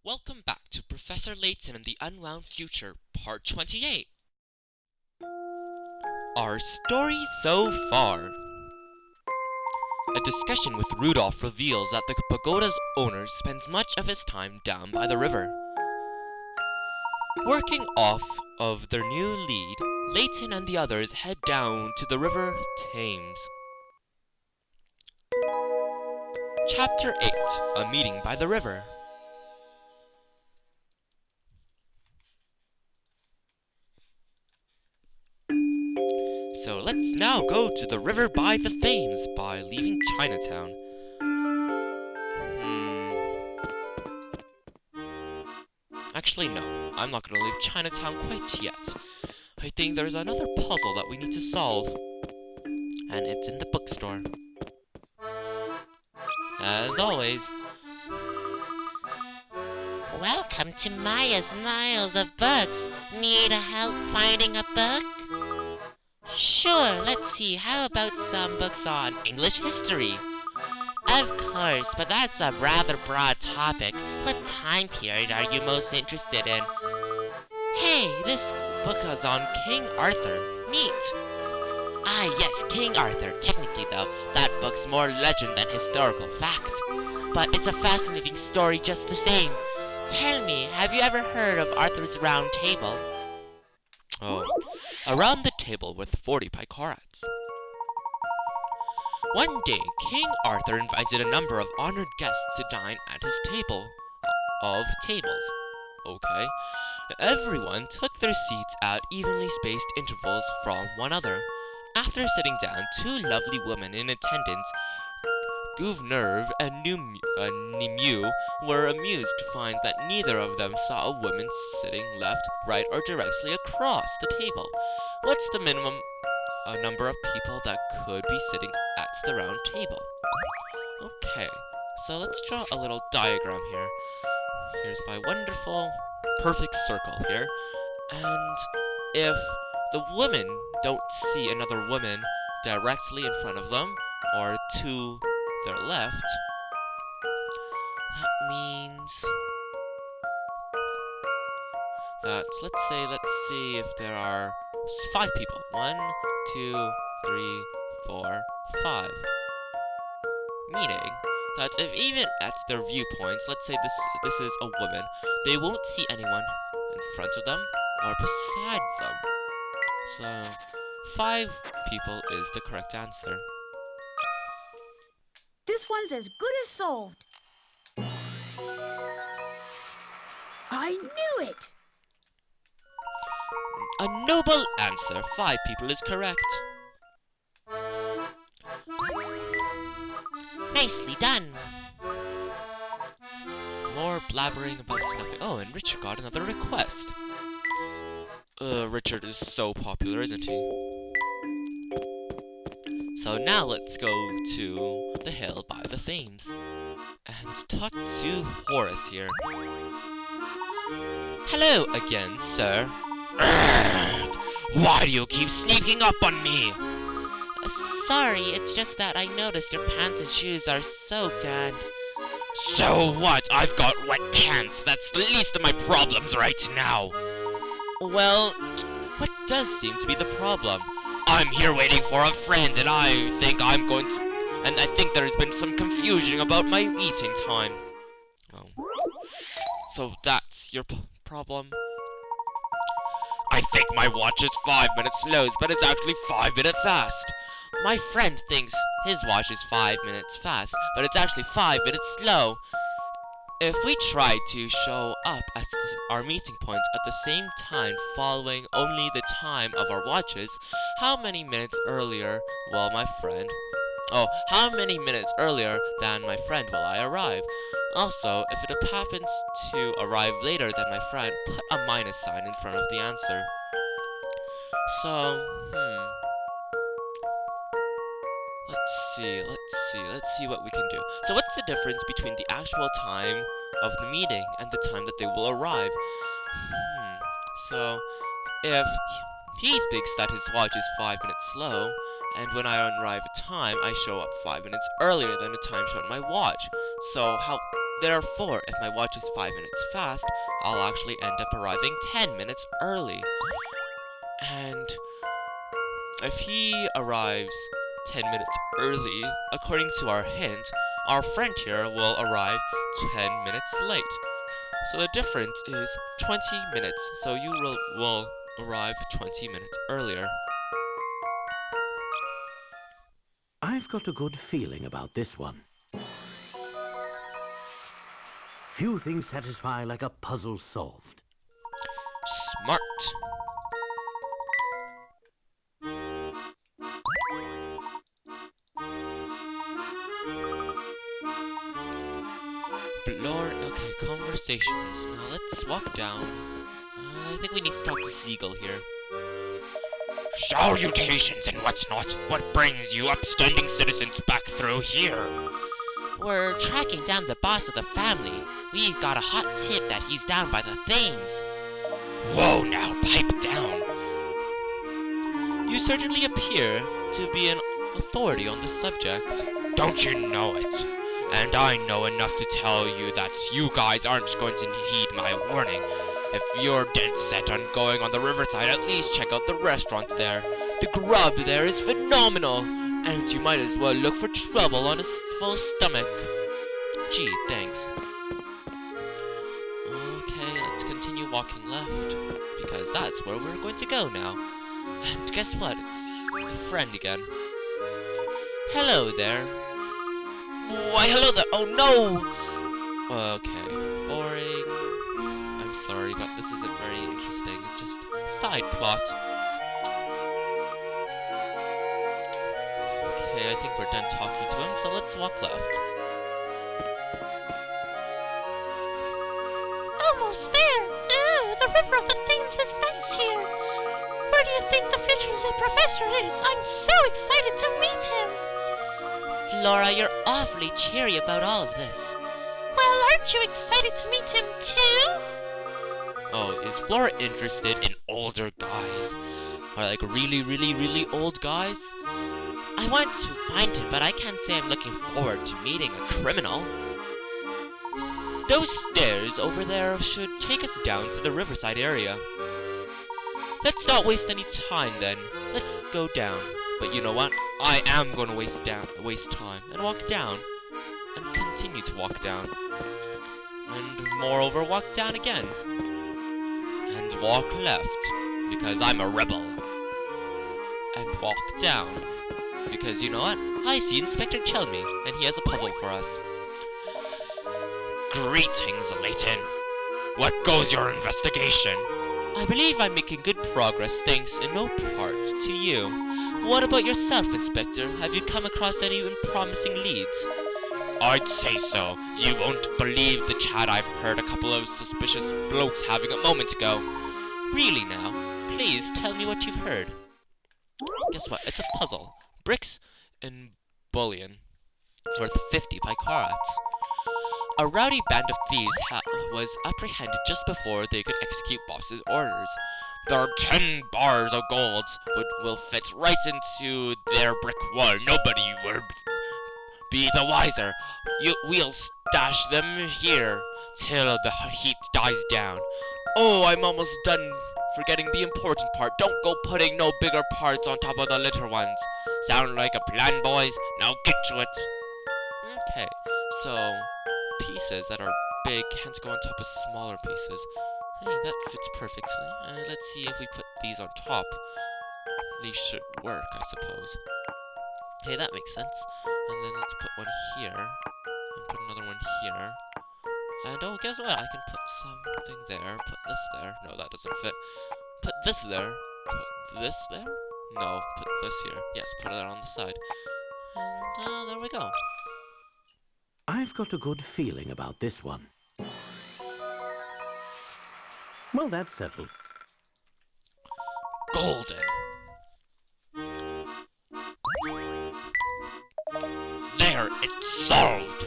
Welcome back to Professor Layton and the Unwound Future, Part 28. Our story so far. A discussion with Rudolph reveals that the pagoda's owner spends much of his time down by the river. Working off of their new lead, Layton and the others head down to the River Thames. Chapter 8, A Meeting by the River. So let's now go to the river by the Thames by leaving Chinatown. Actually, no. I'm not going to leave Chinatown quite yet. I think there's another puzzle that we need to solve. And it's in the bookstore. As always. Welcome to Maya's Miles of Books. Need help finding a book? Sure, let's see. How about some books on English history? Of course, but that's a rather broad topic. What time period are you most interested in? Hey, this book is on King Arthur. Neat. Ah, yes, King Arthur. Technically, though, that book's more legend than historical fact. But it's a fascinating story just the same. Tell me, have you ever heard of Arthur's Round Table? Oh, around the table with 40 picarats. One day, King Arthur invited a number of honored guests to dine at his table of tables. Okay. Everyone took their seats at evenly spaced intervals from one another. After sitting down, two lovely women in attendance, Gouverneurve and Nimue, were amused to find that neither of them saw a woman sitting left, right, or directly across the table. What's the minimum number of people that could be sitting at the round table? Okay, so let's draw a little diagram here. Here's my wonderful, perfect circle here. And if the women don't see another woman directly in front of them, or to their left, that means that, let's see if there are 5 people. 1, 2, 3, 4, 5. Meaning that if even at their viewpoints, let's say this is a woman, they won't see anyone in front of them or beside them. So 5 people is the correct answer. This one's as good as solved. I knew it! A noble answer. 5 people is correct. Nicely done. More blabbering about nothing. Oh, and Richard got another request. Richard is so popular, isn't he? So now let's go to the hill by the Thames and talk to Horace here. Hello again, sir. Why do you keep sneaking up on me? Sorry, it's just that I noticed your pants and shoes are soaked and... So what? I've got wet pants. That's the least of my problems right now. Well, what does seem to be the problem? I'm here waiting for a friend, and I think there's been some confusion about my eating time. Oh. So that's your problem? I think my watch is 5 minutes slow, but it's actually 5 minutes fast. My friend thinks his watch is 5 minutes fast, but it's actually 5 minutes slow. If we tried to show up at our meeting points at the same time following only the time of our watches, how many minutes earlier will my friend... Oh, how many minutes earlier than my friend will I arrive? Also, if it happens to arrive later than my friend, put a minus sign in front of the answer. So, Let's see what we can do. So what's the difference between the actual time of the meeting and the time that they will arrive? So, if he thinks that his watch is 5 minutes slow, and when I arrive at time, I show up 5 minutes earlier than the time shown on my watch. So Therefore, if my watch is 5 minutes fast, I'll actually end up arriving 10 minutes early. And if he arrives 10 minutes early, according to our hint, our friend here will arrive 10 minutes late. So the difference is 20 minutes, so you will arrive 20 minutes earlier. I've got a good feeling about this one. Few things satisfy like a puzzle solved. Smart. Okay, conversations. Now let's walk down. I think we need to talk to Seagull here. Salutations and what's not. What brings you upstanding citizens back through here? We're tracking down the boss of the family. We've got a hot tip that he's down by the Thames. Whoa now, pipe down. You certainly appear to be an authority on the subject. Don't you know it? And I know enough to tell you that you guys aren't going to heed my warning. If you're dead set on going on the riverside, at least check out the restaurant there. The grub there is phenomenal, and you might as well look for trouble on a full stomach. Gee, thanks. Okay, let's continue walking left, because that's where we're going to go now. And guess what? It's a friend again. Hello there. Why, hello there. Oh, no! Okay, boring. I'm sorry, but this isn't very interesting. It's just side plot. Okay, I think we're done talking to him, so let's walk left. Almost there. Ooh, the river of the Thames is nice here. Where do you think the future little professor is? I'm so excited to meet him. Flora, you're awfully cheery about all of this. Well, aren't you excited to meet him too? Oh, is Flora interested in older guys? Or like really old guys? I want to find him, but I can't say I'm looking forward to meeting a criminal. Those stairs over there should take us down to the riverside area. Let's not waste any time then. Let's go down. But you know what? I am going to waste time and walk down. And continue to walk down. And moreover, walk down again. And walk left, because I'm a rebel. And walk down, because you know what? I see Inspector Chelmy, and he has a puzzle for us. Greetings, Layton. What goes your investigation? I believe I'm making good progress thanks in no part to you. What about yourself, Inspector? Have you come across any promising leads? I'd say so. You won't believe the chat I've heard a couple of suspicious blokes having a moment ago. Really now? Please tell me what you've heard. Guess what? It's a puzzle. Bricks and bullion. Worth 50 picarats. A rowdy band of thieves was apprehended just before they could execute boss's orders. Their 10 bars of gold will fit right into their brick wall. Nobody will be the wiser. We'll stash them here till the heat dies down. Oh, I'm almost done forgetting the important part. Don't go putting no bigger parts on top of the little ones. Sound like a plan, boys? Now get to it. Okay, so pieces that are big can't go on top of smaller pieces. Hey, that fits perfectly. Let's see if we put these on top. These should work, I suppose. Hey, that makes sense. And then let's put one here. And put another one here. And oh, guess what? I can put something there. Put this there. No, that doesn't fit. Put this there. Put this there? No, put this here. Yes, put it on the side. And there we go. I've got a good feeling about this one. Well, that's settled. Golden. There, it's solved.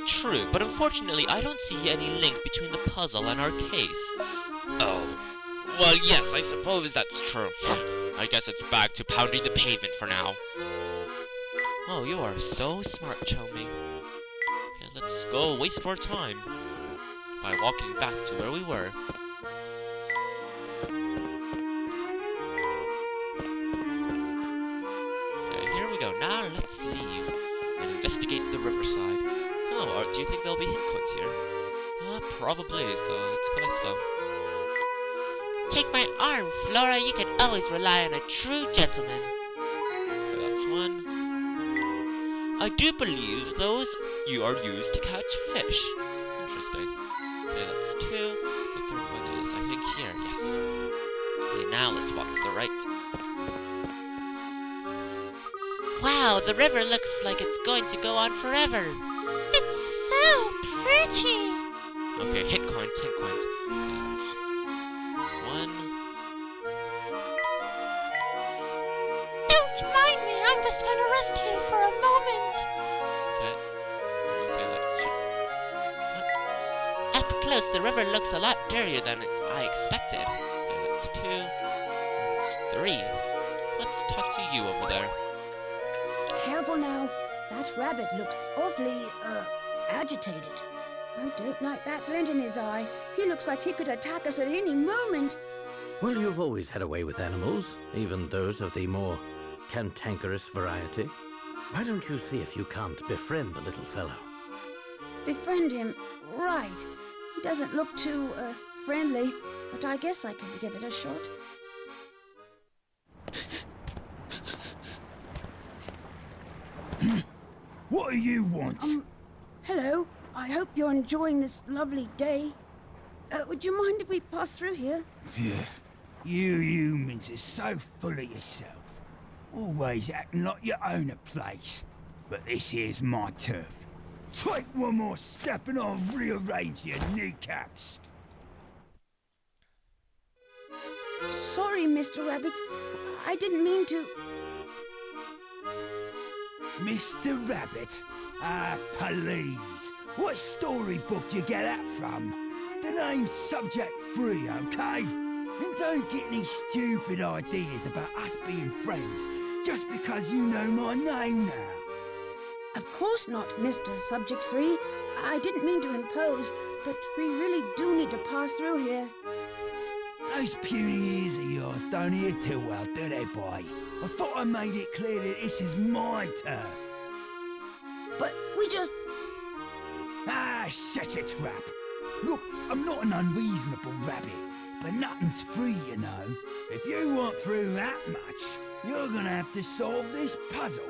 True, but unfortunately I don't see any link between the puzzle and our case. Oh. Well, yes, I suppose that's true. I guess it's back to pounding the pavement for now. Oh, you are so smart, Chelmy. Guess let's go waste more time by walking back to where we were. Okay, here we go. Now let's leave and investigate the riverside. Oh, do you think there'll be hint coins here? Probably, so let's collect them. Take my arm, Flora. You can always rely on a true gentleman. Okay, that's one. I do believe those you are used to catch fish. Interesting. Okay, that's two. The third one is, I think, here. Yes. Okay, now let's walk to the right. Wow, the river looks like it's going to go on forever. It's so pretty. Okay, hint coins, hint coins. That's one. Don't mind me. I'm just gonna rest here for a moment. Okay. Okay, that's Up close, the river looks a lot dirtier than I expected. okay, that's two. That's three. Let's talk to you over there. Careful now. That rabbit looks awfully, agitated. I don't like that glint in his eye. He looks like he could attack us at any moment. Well, you've always had a way with animals, even those of the more cantankerous variety. Why don't you see if you can't befriend the little fellow? Befriend him. Right. He doesn't look too, friendly, but I guess I can give it a shot. What do you want? Hello. I hope you're enjoying this lovely day. Would you mind if we pass through here? Yeah, you humans are so full of yourself. Always acting like you own a place. But this here's my turf. Take one more step and I'll rearrange your kneecaps. Sorry, Mr. Rabbit. I didn't mean to... Mr. Rabbit? Ah, please. What storybook do you get that from? The name's Subject 3, okay? And don't get any stupid ideas about us being friends just because you know my name now. Of course not, Mr. Subject 3. I didn't mean to impose, but we really do need to pass through here. Those puny ears of yours don't hear too well, do they, boy? I thought I made it clear that this is my turf. But we just... Ah, shut your trap. Look, I'm not an unreasonable rabbit, but nothing's free, you know. If you want through that much, you're gonna have to solve this puzzle.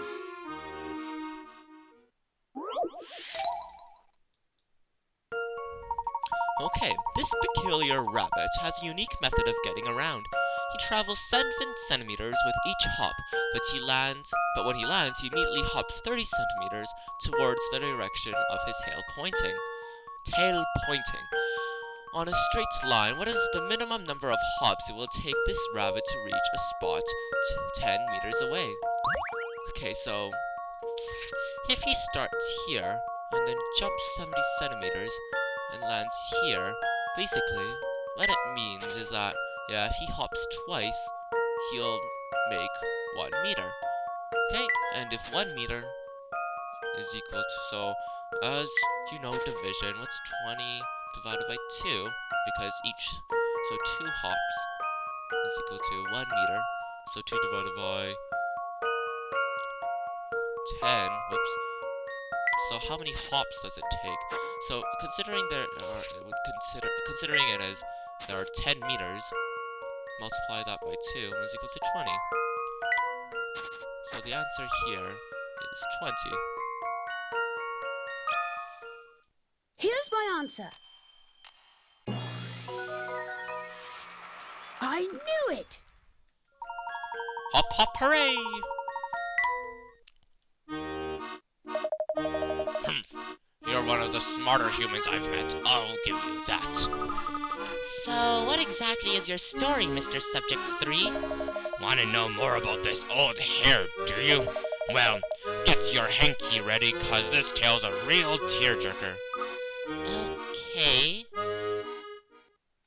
Okay, this peculiar rabbit has a unique method of getting around. He travels 7 centimeters with each hop, but when he lands, he immediately hops 30 centimeters towards the direction of his tail pointing. Tail pointing. On a straight line, what is the minimum number of hops it will take this rabbit to reach a spot 10 meters away? Okay, so if he starts here and then jumps 70 centimeters and lands here, basically what it means is that, yeah, if he hops twice, he'll make 1 meter. Okay, and if 1 meter is equal to, so as you know, division, what's 20 divided by 2? Because so 2 hops is equal to 1 meter. So 2 divided by 10, whoops. So how many hops does it take? So considering considering it as there are 10 meters, multiply that by 2 is equal to 20. So the answer here is 20. Here's my answer. I knew it! Hop hop hooray! You're one of the smarter humans I've met, I'll give you that. So, what exactly is your story, Mr. Subject 3? Want to know more about this old hare, do you? Well, get your hanky ready, cause this tale's a real tearjerker. Okay.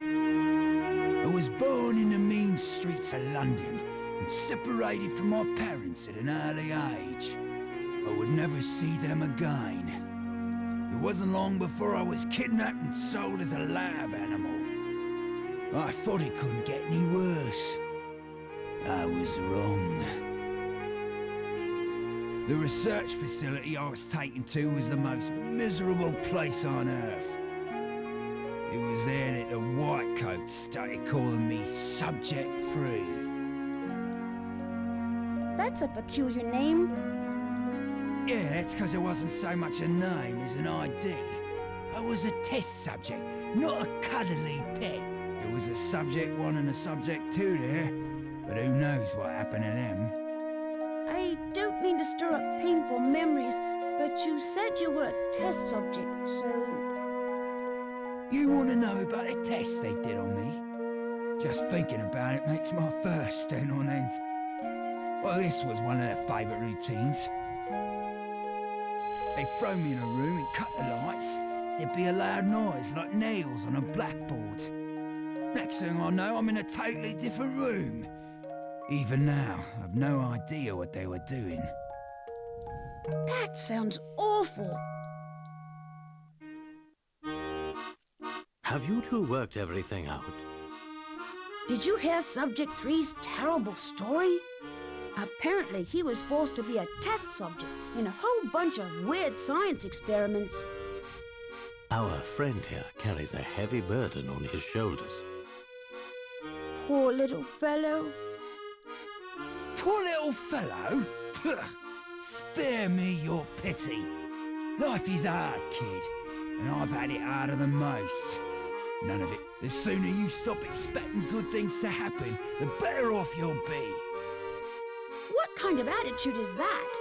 I was born in the mean streets of London and separated from my parents at an early age. I would never see them again. It wasn't long before I was kidnapped and sold as a lab animal. I thought it couldn't get any worse. I was wrong. The research facility I was taken to was the most miserable place on Earth. It was there that the whitecoats started calling me Subject Free. That's a peculiar name. Yeah, that's because it wasn't so much a name as an ID. I was a test subject, not a cuddly pet. There was a Subject 1 and a Subject 2 there, but who knows what happened to them. I don't mean to stir up painful memories, but you said you were a test subject, so... You want to know about the test they did on me? Just thinking about it makes my fur stand on end. Well, this was one of their favourite routines. They'd throw me in a room and cut the lights. There'd be a loud noise like nails on a blackboard. Next thing I know, I'm in a totally different room. Even now, I've no idea what they were doing. That sounds awful. Have you two worked everything out? Did you hear Subject 3's terrible story? Apparently, he was forced to be a test subject in a whole bunch of weird science experiments. Our friend here carries a heavy burden on his shoulders. Poor little fellow. Poor little fellow? Spare me your pity. Life is hard, kid, and I've had it harder than most. None of it. The sooner you stop expecting good things to happen, the better off you'll be. What kind of attitude is that?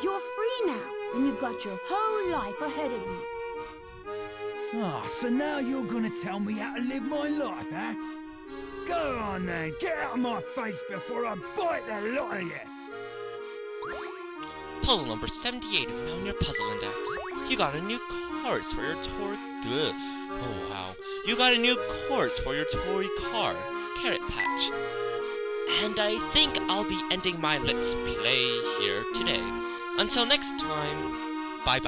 You're free now, and you've got your whole life ahead of you. Ah, so now you're gonna tell me how to live my life, huh? Go on then, get out of my face before I bite the lot of you! Puzzle number 78 is now in your puzzle index. You got a new course for your toy... Ugh. Oh, wow. You got a new course for your toy car, Carrot Patch. And I think I'll be ending my Let's Play here today. Until next time, bye-bye.